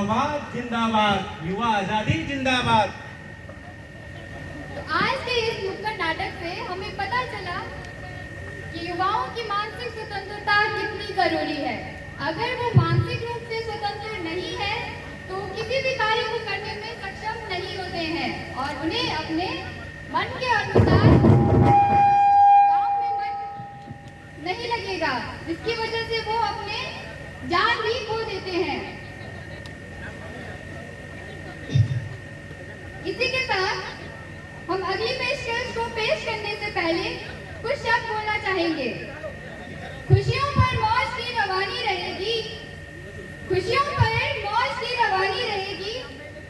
युवावाद जिंदाबाद, युवा आजादी जिंदाबाद। तो आज के इस नुक्कड़ नाटक से हमें पता चला कि युवाओं की मानसिक स्वतंत्रता कितनी जरूरी है। अगर वो मानसिक रूप से स्वतंत्र नहीं है तो किसी भी कार्य को करने में सक्षम नहीं होते हैं और उन्हें अपने मन के अनुसार काम में मन नहीं लगेगा, जिसकी वजह से वो अपने जान भी खो देते हैं। इसी के साथ हम अगली पेशकश को पेश करने से पहले कुछ शब्द बोलना चाहेंगे। खुशियों पर मौज की रवानी रहेगी, खुशियों पर मौज की रवानी रहेगी,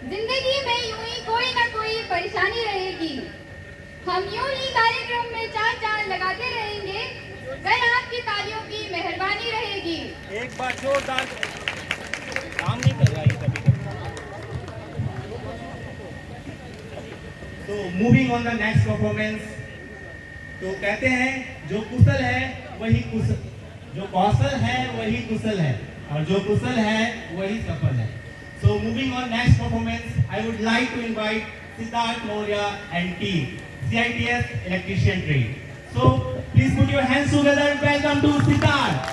जिंदगी में यूं ही कोई ना कोई परेशानी रहेगी। हम यूं ही कार्यक्रम में चार चांद लगाते रहेंगे, कल आपकी तालियों की मेहरबानी रहेगी। एक बार जोरदार, काम नहीं कर रहा है कभी। तो moving on the next performance. तो कहते हैं जो कुशल है वही कुशल, जो कौशल है वही कुशल है, और जो कुशल है वही सफल है। So moving on next performance, I would like to invite Siddharth Maurya and team, CITS electrician trade. So please put your hands together and welcome to Siddharth.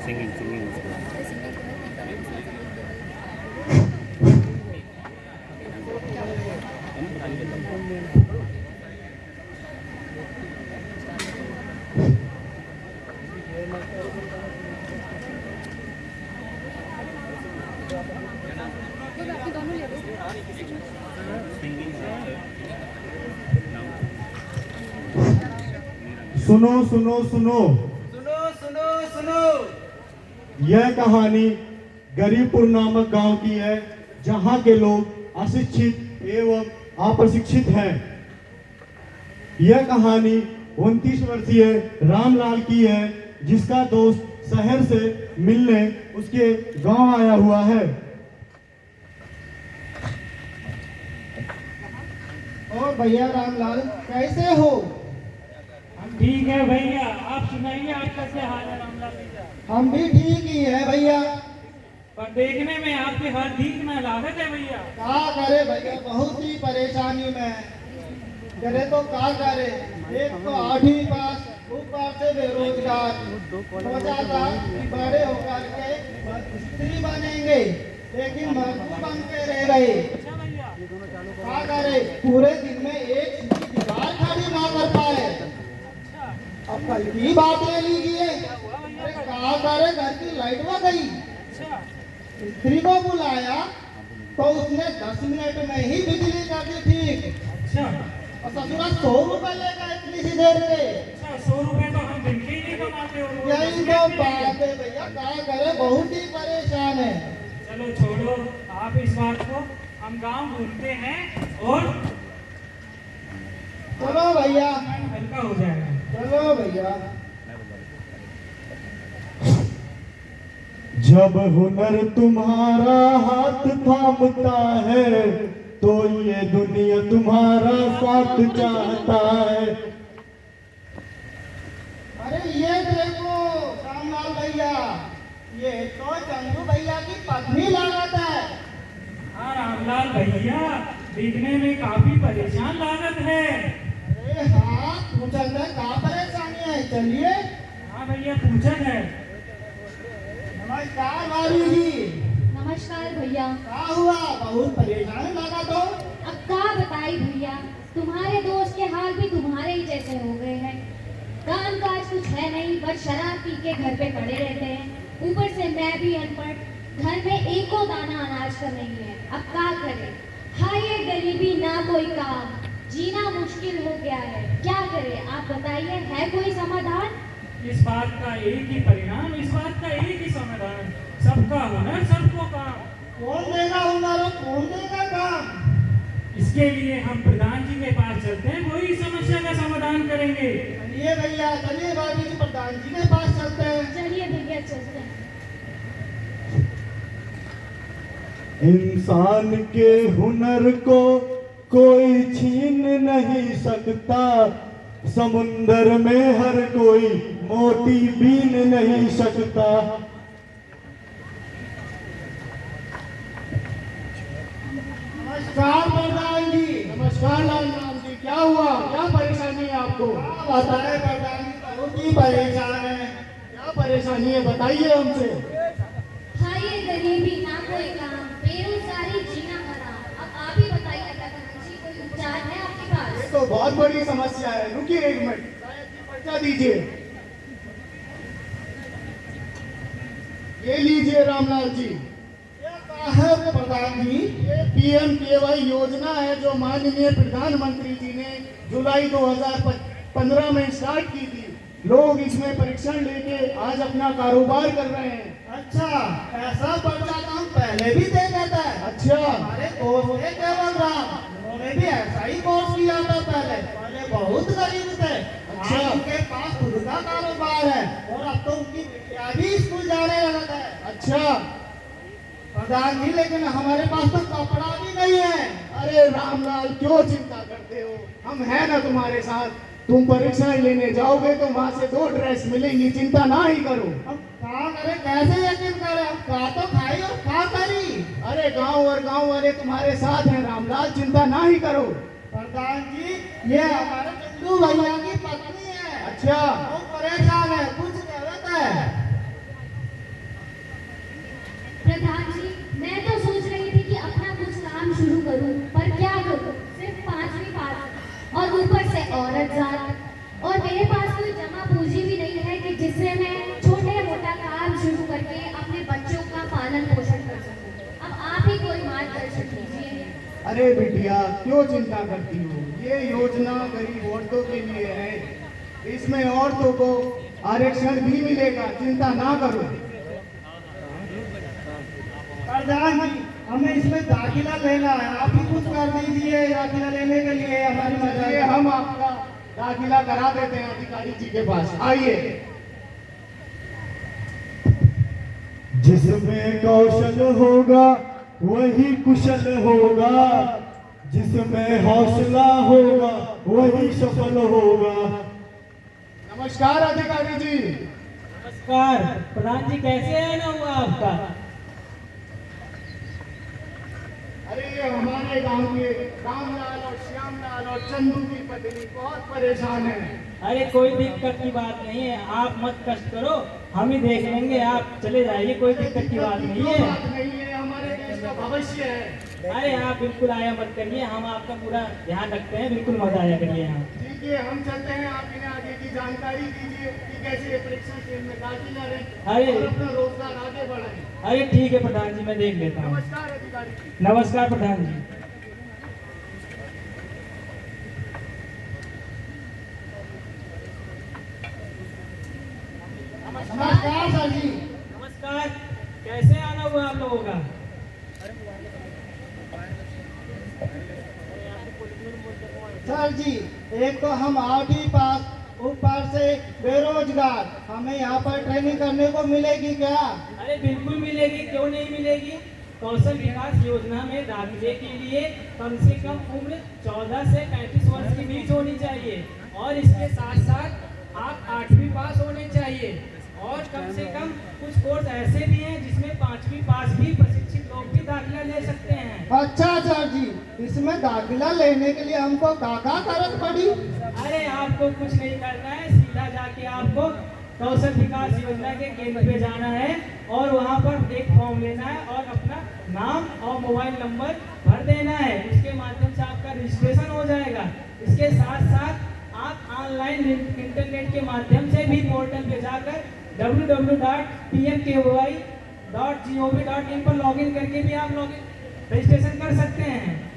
Singing. सुनो सुनो सुनो सुनो सुनो सुनो। यह कहानी गरीबपुर नामक गांव की है, जहां के लोग अशिक्षित एवं अप्रशिक्षित हैं। यह कहानी 29 वर्षीय रामलाल की है, जिसका दोस्त शहर से मिलने उसके गांव आया हुआ है। और भैया रामलाल कैसे हो? ठीक है भैया, आप सुनाइए, आप कैसे हाल है रामलाल भैया? हम भी ठीक ही है भैया। पर देखने में आपके हाल ठीक न लागत है भैया। क्या करे भैया, बहुत ही परेशानी में करे तो क्या करे। एक तो 8वीं पास, ऊपर से बेरोजगार। सोचा था कि बड़े होकर के स्त्री बनेंगे, लेकिन मजदूर बन के रह गए। अच्छा भैया, क्या करे, पूरे दिन में एक सीधी दीवार खड़ी ना कर पाए। अब कल की बात ले लीजिए, अरे क्या करे, घर की लाइट में गई। अच्छा स्त्री को बुलाया तो उसने 10 मिनट में ही बिजली कर दी ठीक। अच्छा और ससुरा 100 रुपए लेगा इतनी सी देर के। अच्छा, 100 रुपए तो हम दिन के ही नहीं कमाते हो। यही तो बात है भैया, क्या करे, बहुत ही परेशान है। चलो छोड़ो आप इस बात को, हम गांव घूमते हैं और चलो भैया, मन हल्का हो जाएगा। चलो भैया। जब हुनर तुम्हारा हाथ थामता है, तो ये दुनिया तुम्हारा साथ चाहता है। अरे ये देखो रामलाल भैया, ये तो चंदू भैया की पत्नी लागत है। हाँ रामलाल भैया, दिखने में काफी परेशान लागत है। अरे हाँ, पूछल में क्या परेशानी है, चलिए। हाँ भैया, पूछन है। नमस्कार भाभी जी। नमस्कार भैया। क्या हुआ, बहुत परेशान लगा तो? अब का बताई भैया, तुम्हारे दोस्त के हाल भी तुम्हारे ही जैसे हो गए हैं। काम काज कुछ है नहीं, बस शराब पी के घर पे पड़े रहते हैं। ऊपर से मैं भी अनपढ़, घर में एको दाना अनाज का नहीं है। अब क्या करें? हाय ये गरीबी, ना कोई काम, जीना मुश्किल हो गया है। क्या करें आप बताइए, है कोई समाधान? इस बात का एक ही परिणाम, इस बात का एक ही समाधान, सबका हुनर सबको काम। कौन देगा हुनर और कौन देगा काम? इसके लिए हम प्रधान जी के पास चलते हैं, वही इस समस्या का समाधान करेंगे। चलिए भैया, चलिए भाभी जी, प्रधान जी के पास चलते हैं। चलिए भैया चलते हैं। इंसान के हुनर को कोई छीन नहीं सकता, समुंदर में हर कोई मोती बीन नहीं सकता। नमस्कार प्रधान जी। नमस्कार लाल राम जी, क्या हुआ? क्या परेशानी है आपको? क्या बताएं प्रधान जी, बहुत ही परेशान है। क्या परेशानी है, बताइए हमसे। हाय ये गरीबी, ना कोई काम, बेरोजगारी, जीना हराम। अब आप ही बताइए प्रधान जी, कोई उपचार है आपके ये पास? तो बहुत बड़ी समस्या है, रुकिए एक मिनट, पर्चा दीजिए। ये लीजिए रामलाल जी, है प्रधान जी। ये PMKY योजना है जो माननीय प्रधानमंत्री जी ने जुलाई 2015 में स्टार्ट की थी। लोग इसमें परीक्षण लेके आज अपना कारोबार कर रहे हैं। अच्छा, ऐसा पर्चा तो हम पहले भी दे देता है। अच्छा, हमारे दोस्त थे केवल राम, उन्होंने भी ऐसा ही कोर्स किया था। पहले बहुत गरीब थे। अच्छा। आज उनके पास खुद का कारोबार है और अब तो उनकी बिटिया भी स्कूल जाने लगा है। अच्छा। प्रधान जी, लेकिन हमारे पास तो कपड़ा भी नहीं है। अरे रामलाल, क्यों चिंता करते हो, हम हैं ना तुम्हारे साथ। तुम परीक्षाएं लेने जाओगे तो वहां से 2 ड्रेस मिलेंगी, चिंता ना ही करो। हम कहाँ करें, कैसे यकीन करें? हम खा तो खाई और खा करी। अरे गांव और गांव वाले तुम्हारे साथ हैं रामलाल, चिंता ना ही करो। प्रधान जी, ये हमारे चंदू भैया की पत्नी है। अच्छा। वो परेशान है, कुछ जरूरत है। प्रधान जी, मैं तो सोच रही थी कि अपना कुछ काम शुरू करूं, पर क्या करूं? सिर्फ 5वीं पास और ऊपर से औरत जात, और मेरे पास कोई जमा पूंजी भी नहीं है कि जिससे मैं छोटे मोटा काम शुरू करके अपने बच्चों का पालन पोषण कर सकूं। अब आप ही कोई मार्गदर्शन कीजिए। अरे बिटिया, क्यों चिंता करती हो? ये योजना गरीब औरतों के लिए है, इसमें औरतों को आरक्षण भी मिलेगा, चिंता ना करो। प्रधान जी, हमें इसमें दाखिला लेना है, आप ही कुछ कर दीजिए दाखिला लेने के लिए। हमारी चलिए, मदद। हम आपका दाखिला करा देते हैं अधिकारी जी के पास, आइए। जिसमें कौशल होगा वही कुशल होगा, जिसमें हौसला होगा वही सफल होगा। नमस्कार अधिकारी जी। नमस्कार प्रधान जी, कैसे आना हुआ आपका? अरे ये हमारे गांव के रामलाल और श्यामलाल और चंदू की पत्नी बहुत परेशान है। अरे कोई दिक्कत की बात नहीं है, आप मत कष्ट करो, हम ही देख लेंगे, आप चले जाइए, कोई दिक्कत की बात नहीं है। बात नहीं है, हमारे देश का भविष्य है। अरे आप बिल्कुल आया मत करिए, हम आपका पूरा ध्यान रखते हैं, बिल्कुल मत आया करिए यहाँ। ठीक है, हम चलते हैं, आप इन्हें आगे की जानकारी दीजिए कि कैसे ये परीक्षा केंद्र में दाखिला लें अरे। और अपना रोजगार आगे बढ़ाएं। अरे ठीक है प्रधान जी, मैं देख लेता हूँ। नमस्कार अधिकारी जी। नमस्कार प्रधान जी। नमस्कार सर जी। नमस्कार, कैसे आना हुआ आप लोगों का? सर जी, एक तो हम 8वीं पास, ऊपर से बेरोजगार, हमें यहाँ पर ट्रेनिंग करने को मिलेगी क्या? अरे बिल्कुल मिलेगी, क्यों नहीं मिलेगी। कौशल विकास योजना में दाखिले के लिए कम से कम उम्र 14 से 35 वर्ष के बीच होनी चाहिए और इसके साथ साथ आप 8वीं पास होने चाहिए और कम से कम कुछ कोर्स ऐसे भी हैं जिसमें 5वीं पास भी प्रशिक्षित लोग भी दाखिला ले सकते हैं। अच्छा सर जी, इसमें दाखिला लेने के लिए हमको क्या करत पड़ी? अरे आपको कुछ नहीं करना है, सीधा जाके आपको कौशल विकास योजना के केंद्र पे जाना है और वहाँ पर एक फॉर्म लेना है और अपना नाम और मोबाइल नंबर भर देना है। उसके माध्यम से आपका रजिस्ट्रेशन हो जाएगा। इसके साथ साथ आप ऑनलाइन इंटरनेट के माध्यम से भी पोर्टल पे जाकर www.pmky.gov.in पर लॉगिन करके भी आप रजिस्ट्रेशन कर सकते हैं।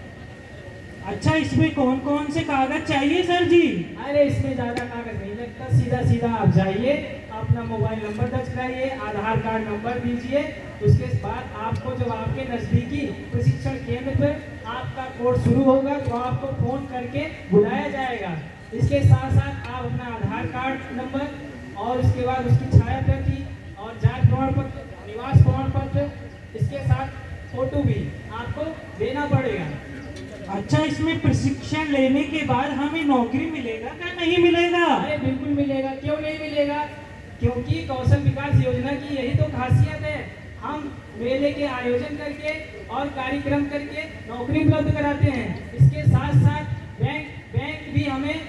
अच्छा, इसमें कौन कौन से कागज चाहिए सर जी? अरे इसमें ज़्यादा कागज नहीं लगता, सीधा सीधा आप जाइए, अपना मोबाइल नंबर दर्ज कराइए, आधार कार्ड नंबर दीजिए। उसके बाद आपको जब आपके नज़दीकी प्रशिक्षण केंद्र पर आपका कोर्स शुरू होगा तो आपको फ़ोन करके बुलाया जाएगा। इसके साथ साथ आप अपना आधार कार्ड नंबर और उसके बाद उसकी छाया प्रति और जाति प्रमाण पत्र, निवास प्रमाण पत्र, इसके साथ फोटो भी आपको देना पड़ेगा। अच्छा, इसमें प्रशिक्षण लेने के बाद हमें नौकरी मिलेगा क्या नहीं मिलेगा? अरे बिल्कुल मिलेगा, क्यों नहीं मिलेगा? क्योंकि कौशल विकास योजना की यही तो खासियत है। हम मेले के आयोजन करके और कार्यक्रम करके नौकरी उपलब्ध कराते हैं। इसके साथ साथ बैंक भी हमें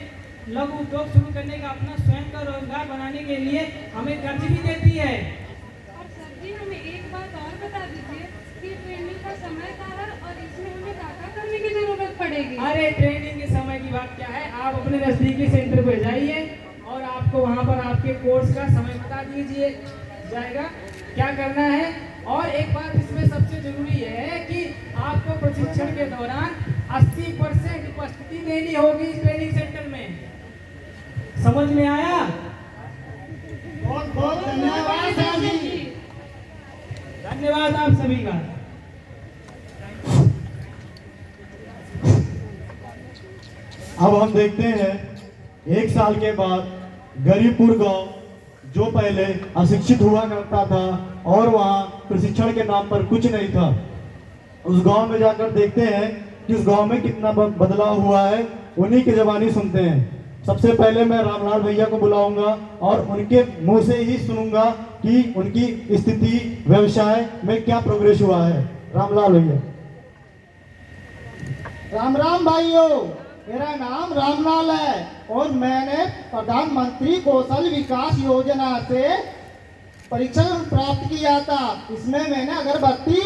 लघु उद्योग शुरू करने का अपना स्वयं का रोजगार बनाने के लिए हमें कर्ज भी देती है। और सर जी हमें एक बात और बता दीजिए कि ट्रेनिंग का समय क्या है और इसमें हमें क्या करने की जरूरत पड़ेगी? अरे ट्रेनिंग के समय की बात क्या है, आप अपने नजदीकी सेंटर पर जाइए और आपको वहां पर आपके कोर्स का समय बता दीजिए जाएगा क्या करना है। और एक बात इसमें सबसे जरूरी है कि आपको प्रशिक्षण के दौरान 80% उपस्थिति देनी होगी इस ट्रेनिंग सेंटर में। समझ में आया? बहुत बहुत धन्यवाद सर जी। धन्यवाद आप सभी का। अब हम देखते हैं 1 साल के बाद गरीबपुर गांव जो पहले अशिक्षित हुआ करता था और वहां प्रशिक्षण के नाम पर कुछ नहीं था, उस गांव में जाकर देखते हैं कि उस गांव में कितना बदलाव हुआ है। उन्हीं की जबानी सुनते हैं। सबसे पहले मैं रामलाल भैया को बुलाऊंगा और उनके मुंह से ही सुनूंगा कि उनकी स्थिति व्यवसाय में क्या प्रोग्रेस हुआ है। रामलाल भैया। राम राम भाइयों, मेरा नाम रामलाल है और मैंने प्रधानमंत्री कौशल विकास योजना से प्रशिक्षण प्राप्त किया था। इसमें मैंने अगरबत्ती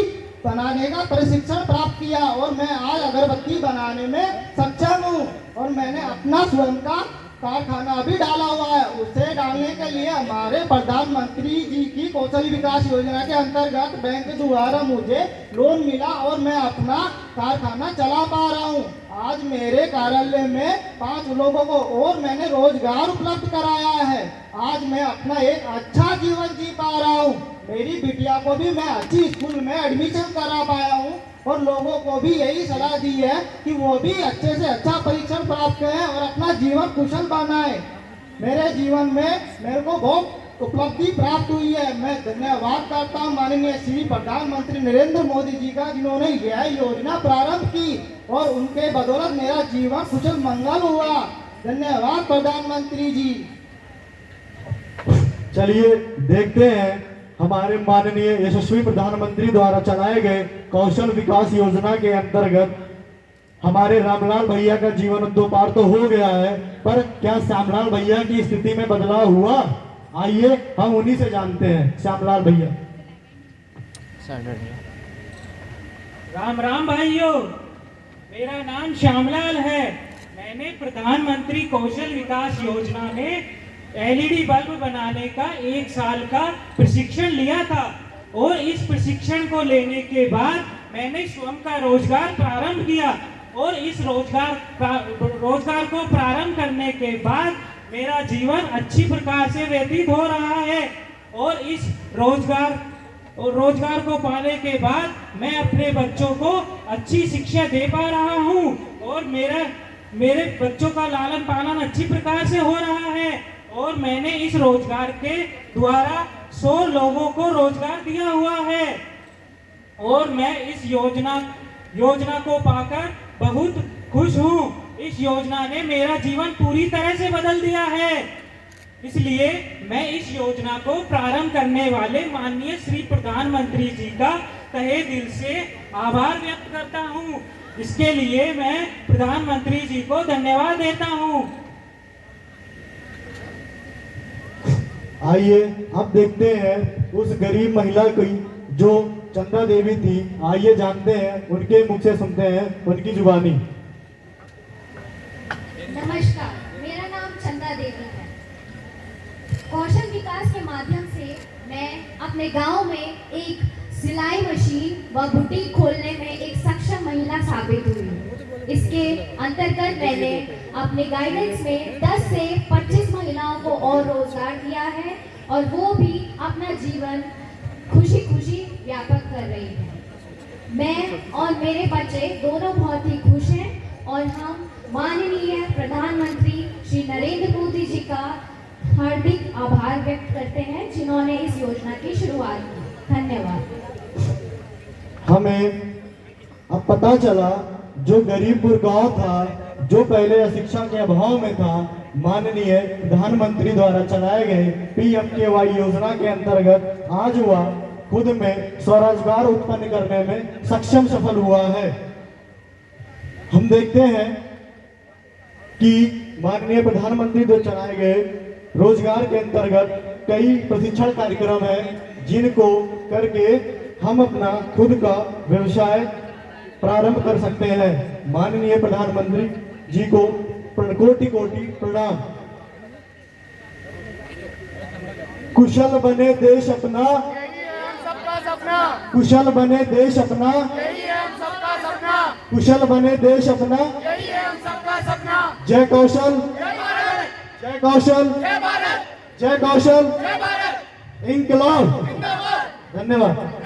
बनाने का प्रशिक्षण प्राप्त किया और मैं आज अगरबत्ती बनाने में सक्षम हूँ और मैंने अपना स्वयं का कारखाना भी डाला हुआ है। उसे डालने के लिए हमारे प्रधानमंत्री जी की कौशल विकास योजना के अंतर्गत बैंक द्वारा मुझे लोन मिला और मैं अपना कारखाना चला पा रहा हूँ। आज मेरे कार्यालय में 5 लोगों को और मैंने रोजगार उपलब्ध कराया है। आज मैं अपना एक अच्छा जीवन जी पा रहा हूँ। मेरी बिटिया को भी मैं अच्छी स्कूल में एडमिशन करा पाया हूँ और लोगों को भी यही सलाह दी है कि वो भी अच्छे से अच्छा परीक्षण प्राप्त करें और अपना जीवन कुशल बनाएं। मेरे जीवन में मेरे को बहुत उपलब्धि प्राप्त हुई है। मैं धन्यवाद करता हूँ माननीय श्री प्रधानमंत्री नरेंद्र मोदी जी का, जिन्होंने यह योजना प्रारंभ की और उनके बदौलत मेरा जीवन कुशल मंगल हुआ। धन्यवाद प्रधानमंत्री जी। चलिए देखते हैं हमारे माननीय यशस्वी प्रधानमंत्री द्वारा चलाए गए कौशल विकास योजना के अंतर्गत हमारे रामलाल भैया का जीवन उद्धार तो हो गया है, पर क्या श्यामलाल भैया की स्थिति में बदलाव हुआ? आइए हम उन्हीं से जानते हैं। श्यामलाल भैया। राम राम भाइयों, मेरा नाम श्यामलाल है। मैंने प्रधानमंत्री कौशल विकास योजना में एलईडी बल्ब बनाने का 1 साल का प्रशिक्षण लिया था और इस प्रशिक्षण को लेने के बाद मैंने स्वयं का रोजगार प्रारंभ किया और इस रोजगार को प्रारंभ करने के बाद मेरा जीवन अच्छी प्रकार से व्यतीत हो रहा है और इस रोजगार को पाने के बाद मैं अपने बच्चों को अच्छी शिक्षा दे पा रहा हूँ और मेरे बच्चों का लालन पालन अच्छी प्रकार से हो रहा है और मैंने इस रोजगार के द्वारा 100 लोगों को रोजगार दिया हुआ है और मैं इस योजना को पाकर बहुत खुश हूँ। इस योजना ने मेरा जीवन पूरी तरह से बदल दिया है, इसलिए मैं इस योजना को प्रारंभ करने वाले माननीय श्री प्रधानमंत्री जी का तहे दिल से आभार व्यक्त करता हूँ। इसके लिए मैं प्रधानमंत्री जी को धन्यवाद देता हूँ। आइए अब देखते हैं उस गरीब महिला की जो चंदा देवी थी। आइए जानते हैं, उनके मुख से सुनते हैं उनकी जुबानी। नमस्कार, मेरा नाम चंदा देवी है। कौशल विकास के माध्यम से मैं अपने गांव में एक सिलाई मशीन व बुटीक खोलने में एक सक्षम महिला साबित हुई। इसके अंतर्गत मैंने अपने गाइडेंस में 10 से 25 महिलाओं को और रोजगार दिया है और वो भी अपना जीवन खुशी खुशी व्यापक कर रही है। मैं और मेरे बच्चे दोनों बहुत ही खुश हैं और हम माननीय प्रधानमंत्री श्री नरेंद्र मोदी जी का हार्दिक आभार व्यक्त करते हैं जिन्होंने इस योजना की शुरुआत की। धन्यवाद। हमें अब पता चला जो गरीबपुर गांव था, जो पहले शिक्षा के अभाव में था, माननीय प्रधानमंत्री द्वारा चलाए गए PMKY योजना के अंतर्गत आज वह खुद में स्वरोजगार उत्पन्न करने में सक्षम सफल हुआ है। हम देखते हैं कि माननीय प्रधानमंत्री द्वारा चलाए गए रोजगार के अंतर्गत कई प्रशिक्षण कार्यक्रम हैं जिनको करके हम अपना खुद का व्यवसाय प्रारंभ कर सकते हैं। माननीय प्रधानमंत्री जी को कोटि कोटि प्रणाम। कुशल बने देश अपना, कुशल बने देश अपना, कुशल बने देश अपना। जय कौशल, जय कौशल, जय कौशल, इंकलाब। धन्यवाद।